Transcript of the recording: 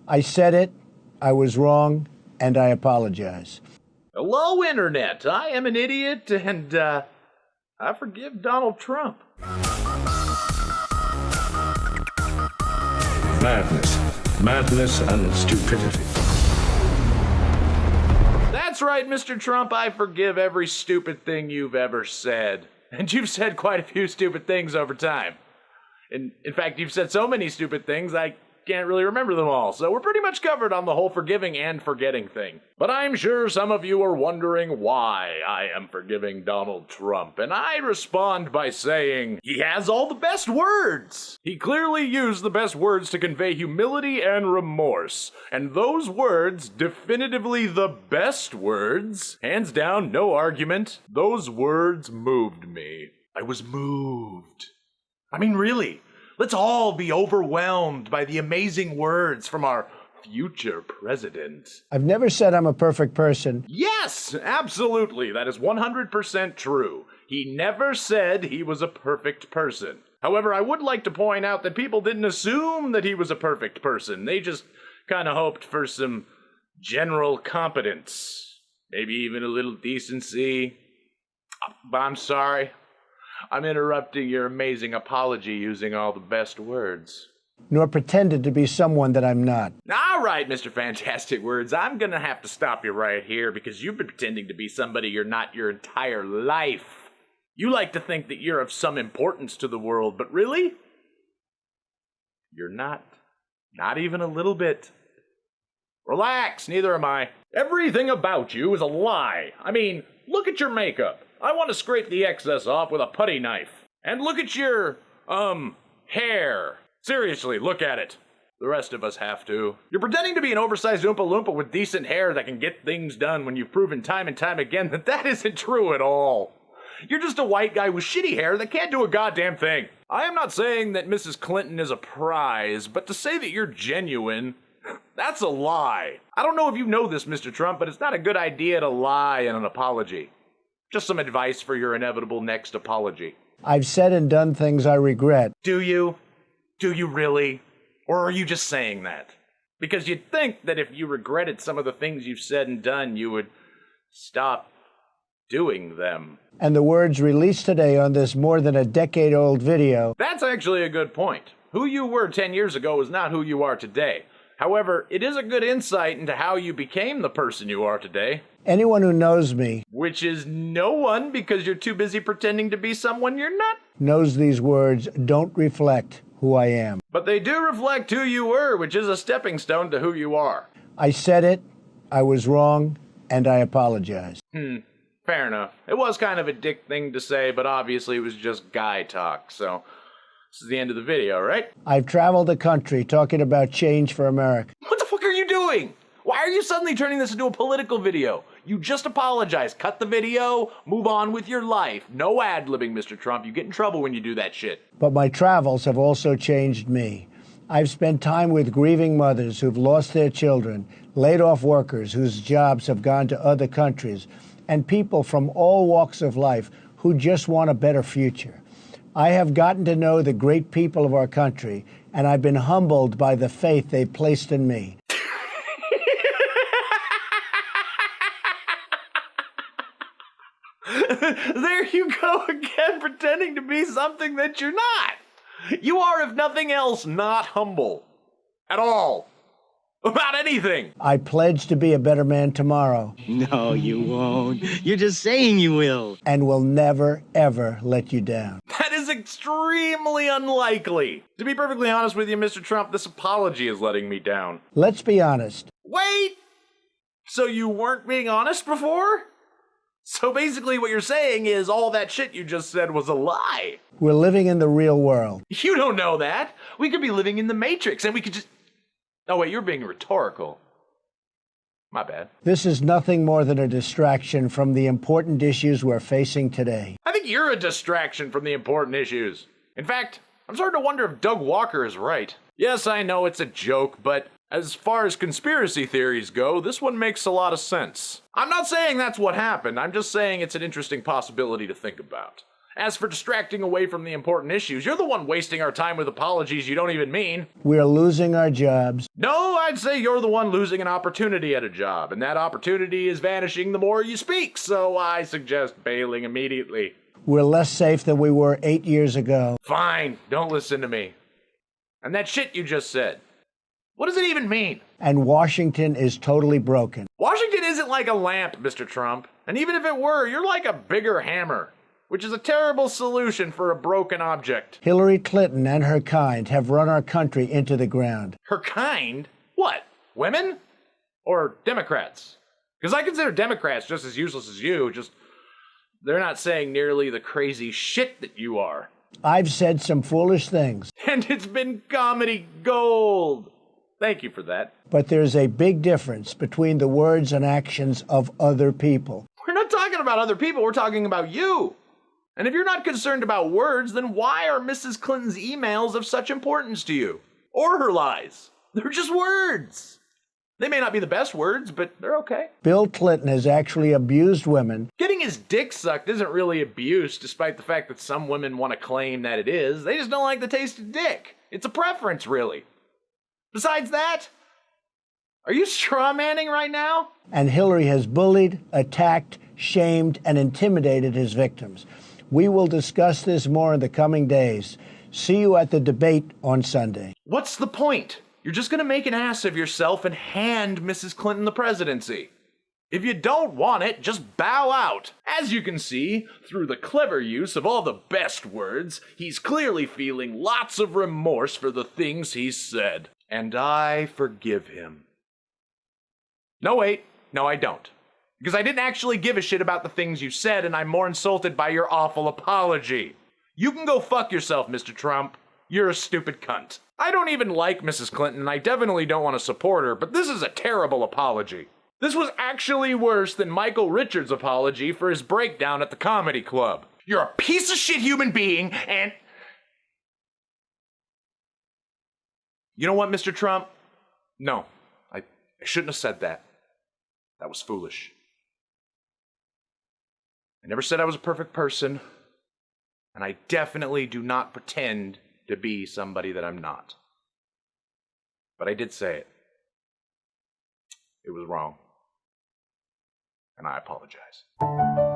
I said it, I was wrong, and I apologize. Hello, Internet. I am an idiot, and I forgive Donald Trump. Madness and stupidity. That's right, Mr. Trump. I forgive every stupid thing you've ever said. And you've said quite a few stupid things over time. In fact, you've said so many stupid things, I can't really remember them all. So we're pretty much covered on the whole forgiving and forgetting thing. But I'm sure some of you are wondering why I am forgiving Donald Trump. And I respond by saying, he has all the best words. He clearly used the best words to convey humility and remorse. And those words, definitively the best words, hands down, no argument, those words moved me. I was moved. I mean, really. Let's all be overwhelmed by the amazing words from our future president. I've never said I'm a perfect person. Yes, absolutely. That is 100% true. He never said he was a perfect person. However, I would like to point out that people didn't assume that he was a perfect person. They just kind of hoped for some general competence. Maybe even a little decency. But I'm sorry. I'm interrupting your amazing apology using all the best words. Nor pretended to be someone that I'm not. All right, Mr. Fantastic Words, I'm gonna have to stop you right here because you've been pretending to be somebody you're not your entire life. You like to think that you're of some importance to the world, but really? You're not. Not even a little bit. Relax, neither am I. Everything about you is a lie. I mean, look at your makeup. I want to scrape the excess off with a putty knife. And look at your, hair. Seriously, look at it. The rest of us have to. You're pretending to be an oversized Oompa Loompa with decent hair that can get things done when you've proven time and time again that that isn't true at all. You're just a white guy with shitty hair that can't do a goddamn thing. I am not saying that Mrs. Clinton is a prize, but to say that you're genuine, that's a lie. I don't know if you know this, Mr. Trump, but it's not a good idea to lie in an apology. Just some advice for your inevitable next apology. I've said and done things I regret. Do you? Do you really? Or are you just saying that? Because you'd think that if you regretted some of the things you've said and done, you would stop doing them. And the words released today on this more than a decade-old video. That's actually a good point. Who you were 10 years ago is not who you are today. However, it is a good insight into how you became the person you are today. Anyone who knows me, which is no one because you're too busy pretending to be someone you're not, knows these words don't reflect who I am. But they do reflect who you were, which is a stepping stone to who you are. I said it, I was wrong, and I apologize. Fair enough. It was kind of a dick thing to say, but obviously it was just guy talk, so this is the end of the video, right? I've traveled the country talking about change for America. What the fuck are you doing? Why are you suddenly turning this into a political video? You just apologized. Cut the video. Move on with your life. No ad-libbing, Mr. Trump. You get in trouble when you do that shit. But my travels have also changed me. I've spent time with grieving mothers who've lost their children, laid-off workers whose jobs have gone to other countries, and people from all walks of life who just want a better future. I have gotten to know the great people of our country, and I've been humbled by the faith they've placed in me. There you go again, pretending to be something that you're not. You are, if nothing else, not humble. At all. About anything. I pledge to be a better man tomorrow. No, you won't. You're just saying you will. And will never, ever let you down. That is extremely unlikely. To be perfectly honest with you, Mr. Trump, this apology is letting me down. Let's be honest. Wait! So you weren't being honest before? So basically what you're saying is all that shit you just said was a lie. We're living in the real world. You don't know that. We could be living in the Matrix and we could just... Oh wait, you're being rhetorical. My bad. This is nothing more than a distraction from the important issues we're facing today. I think you're a distraction from the important issues. In fact, I'm starting to wonder if Doug Walker is right. Yes, I know it's a joke, but as far as conspiracy theories go, this one makes a lot of sense. I'm not saying that's what happened, I'm just saying it's an interesting possibility to think about. As for distracting away from the important issues, you're the one wasting our time with apologies you don't even mean. We're losing our jobs. No, I'd say you're the one losing an opportunity at a job, and that opportunity is vanishing the more you speak, so I suggest bailing immediately. We're less safe than we were 8 years ago. Fine, don't listen to me. And that shit you just said, what does it even mean? And Washington is totally broken. Washington isn't like a lamp, Mr. Trump. And even if it were, you're like a bigger hammer, which is a terrible solution for a broken object. Hillary Clinton and her kind have run our country into the ground. Her kind? What? Women? Or Democrats? Because I consider Democrats just as useless as you, just they're not saying nearly the crazy shit that you are. I've said some foolish things. And it's been comedy gold. Thank you for that. But there's a big difference between the words and actions of other people. We're not talking about other people, we're talking about you. And if you're not concerned about words, then why are Mrs. Clinton's emails of such importance to you? Or her lies? They're just words. They may not be the best words, but they're okay. Bill Clinton has actually abused women. Getting his dick sucked isn't really abuse, despite the fact that some women want to claim that it is. They just don't like the taste of dick. It's a preference, really. Besides that, are you strawmanning right now? And Hillary has bullied, attacked, shamed, and intimidated his victims. We will discuss this more in the coming days. See you at the debate on Sunday. What's the point? You're just going to make an ass of yourself and hand Mrs. Clinton the presidency. If you don't want it, just bow out. As you can see, through the clever use of all the best words, he's clearly feeling lots of remorse for the things he's said. And I forgive him. No, wait. No, I don't. Because I didn't actually give a shit about the things you said, and I'm more insulted by your awful apology. You can go fuck yourself, Mr. Trump. You're a stupid cunt. I don't even like Mrs. Clinton, and I definitely don't want to support her, but this is a terrible apology. This was actually worse than Michael Richards' apology for his breakdown at the comedy club. You're a piece of shit human being, and... You know what, Mr. Trump? No, I shouldn't have said that. That was foolish. I never said I was a perfect person, and I definitely do not pretend to be somebody that I'm not. But I did say it. It was wrong. And I apologize.